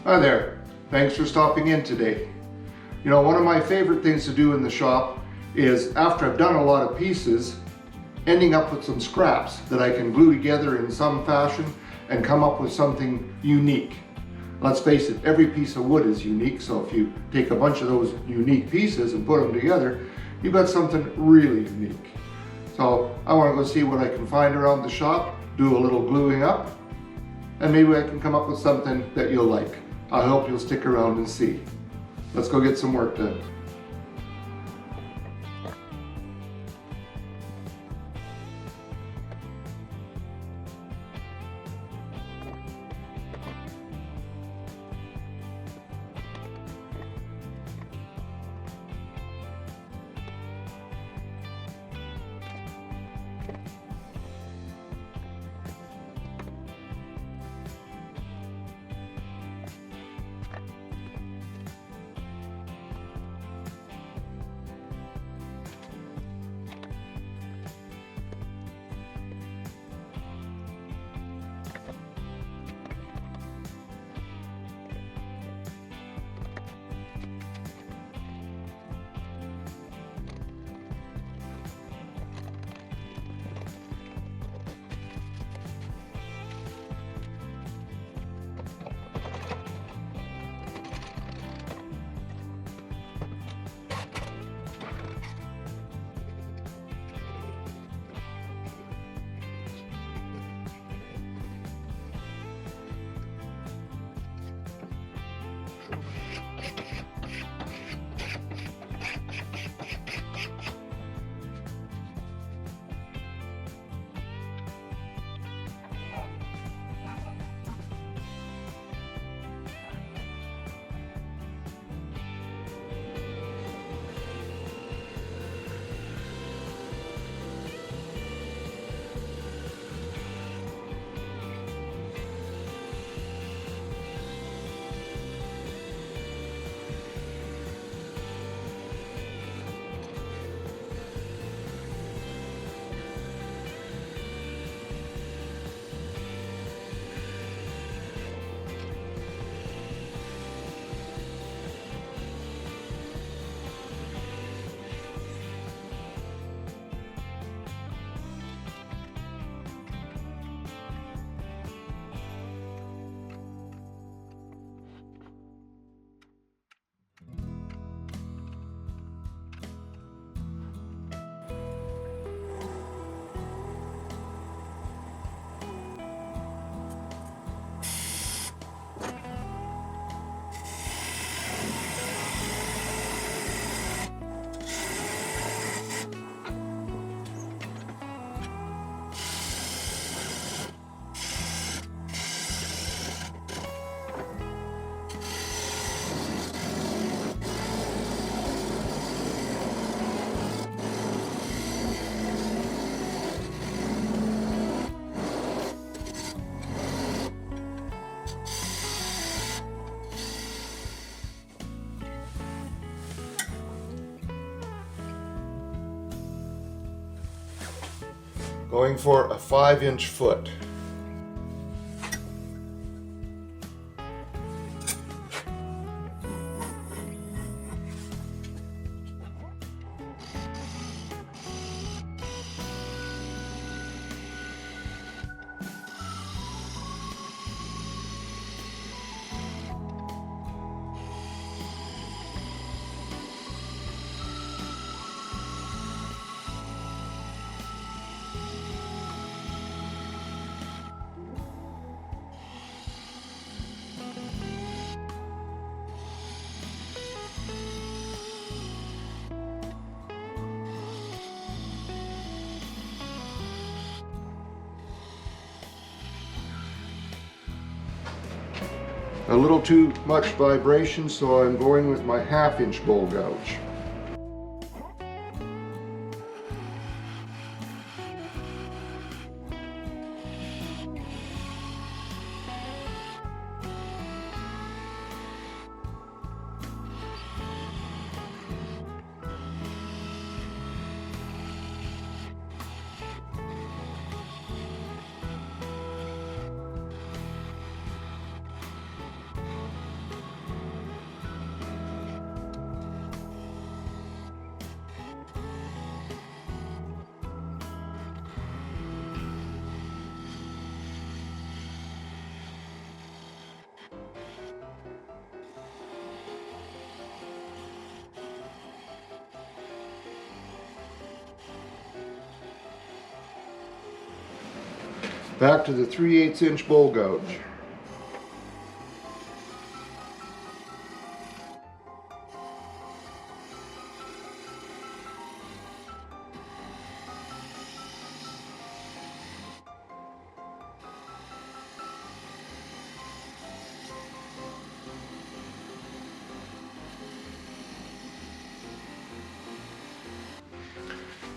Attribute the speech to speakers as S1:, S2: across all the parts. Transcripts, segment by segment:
S1: Hi there, thanks for stopping in today. You know, one of my favorite things to do in the shop is, after I've done a lot of pieces, ending up with some scraps that I can glue together in some fashion and come up with something unique. Let's face it, every piece of wood is unique, so if you take a bunch of those unique pieces and put them together, you've got something really unique. So I want to go see what I can find around the shop, do a little gluing up, and maybe I can come up with something that you'll like. I hope you'll stick around and see. Let's go get some work done. Going for a 5-inch foot. A little too much vibration, so I'm going with my 1/2-inch bowl gouge. Back to the 3/8 inch bowl gouge.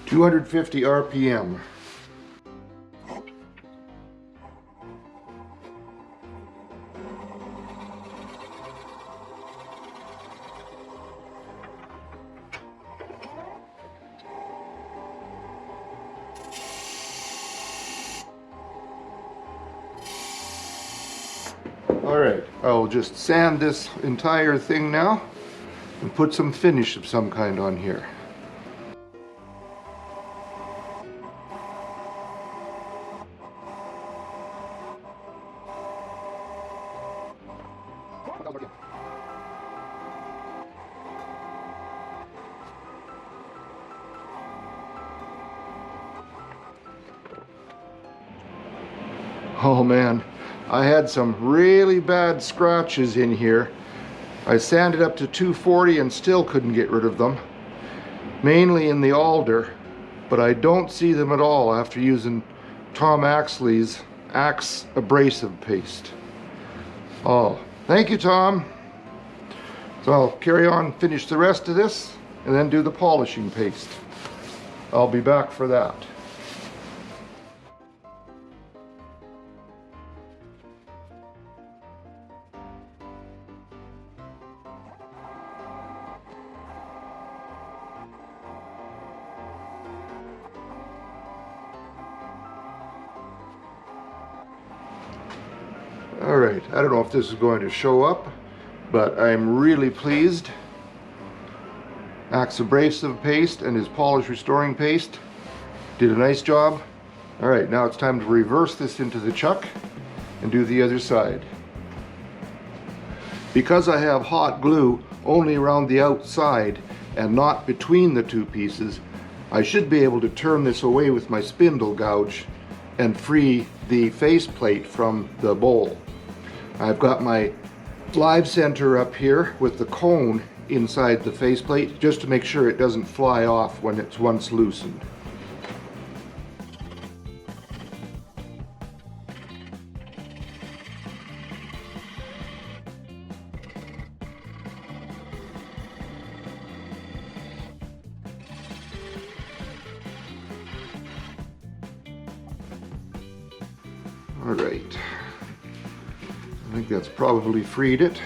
S1: (250 RPM). Alright, I'll just sand this entire thing now and put some finish of some kind on here. Oh man, I had some really bad scratches in here. I sanded up to 240 and still couldn't get rid of them. Mainly in the alder, but I don't see them at all after using Tom Axley's Axe abrasive paste. Oh, thank you, Tom. So I'll carry on, finish the rest of this, and then do the polishing paste. I'll be back for that. Alright, I don't know if this is going to show up, but I'm really pleased. Axe abrasive paste and his polish restoring paste did a nice job. Alright, now it's time to reverse this into the chuck and do the other side. Because I have hot glue only around the outside and not between the two pieces, I should be able to turn this away with my spindle gouge and free the faceplate from the bowl. I've got my live center up here with the cone inside the faceplate just to make sure it doesn't fly off when it's once loosened. All right. I think that's probably freed it.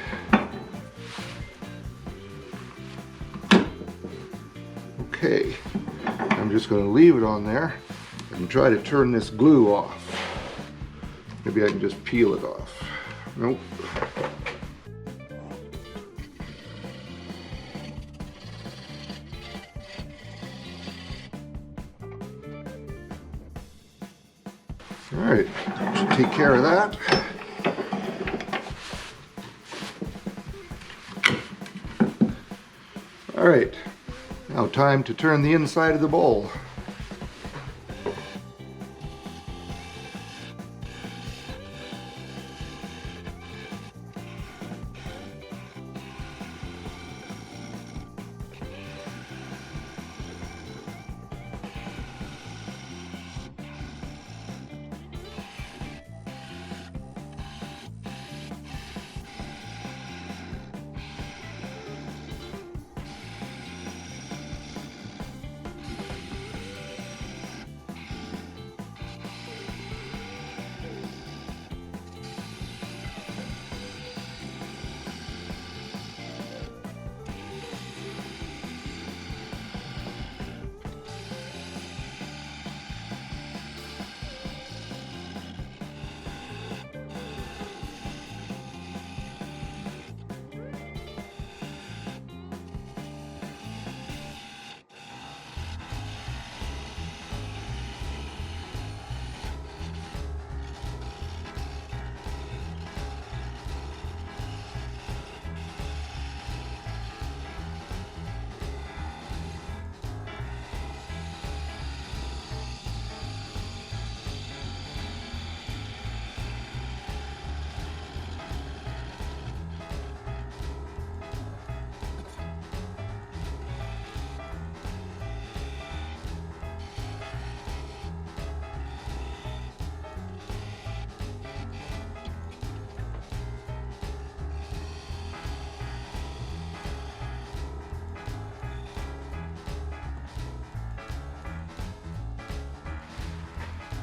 S1: Okay, I'm just going to leave it on there and try to turn this glue off. Maybe I can just peel it off. Nope. All right, should take care of that. All right, now time to turn the inside of the bowl.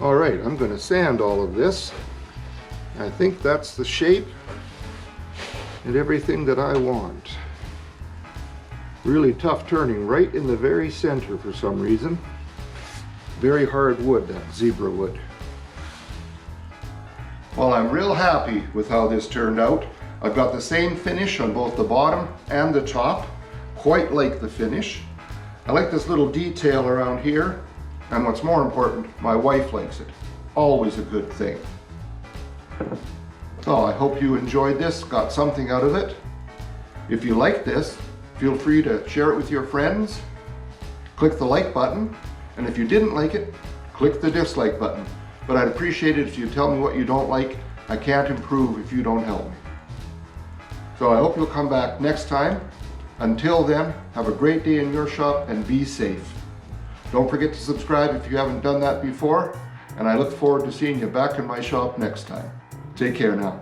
S1: All right, I'm going to sand all of this. I think that's the shape and everything that I want. Really tough turning right in the very center for some reason. Very hard wood, that zebra wood. Well, I'm real happy with how this turned out. I've got the same finish on both the bottom and the top. Quite like the finish. I like this little detail around here. And what's more important, my wife likes it. Always a good thing. So I hope you enjoyed this, got something out of it. If you like this, feel free to share it with your friends. Click the like button. And if you didn't like it, click the dislike button. But I'd appreciate it if you tell me what you don't like. I can't improve if you don't help me. So I hope you'll come back next time. Until then, have a great day in your shop and be safe. Don't forget to subscribe if you haven't done that before, and I look forward to seeing you back in my shop next time. Take care now.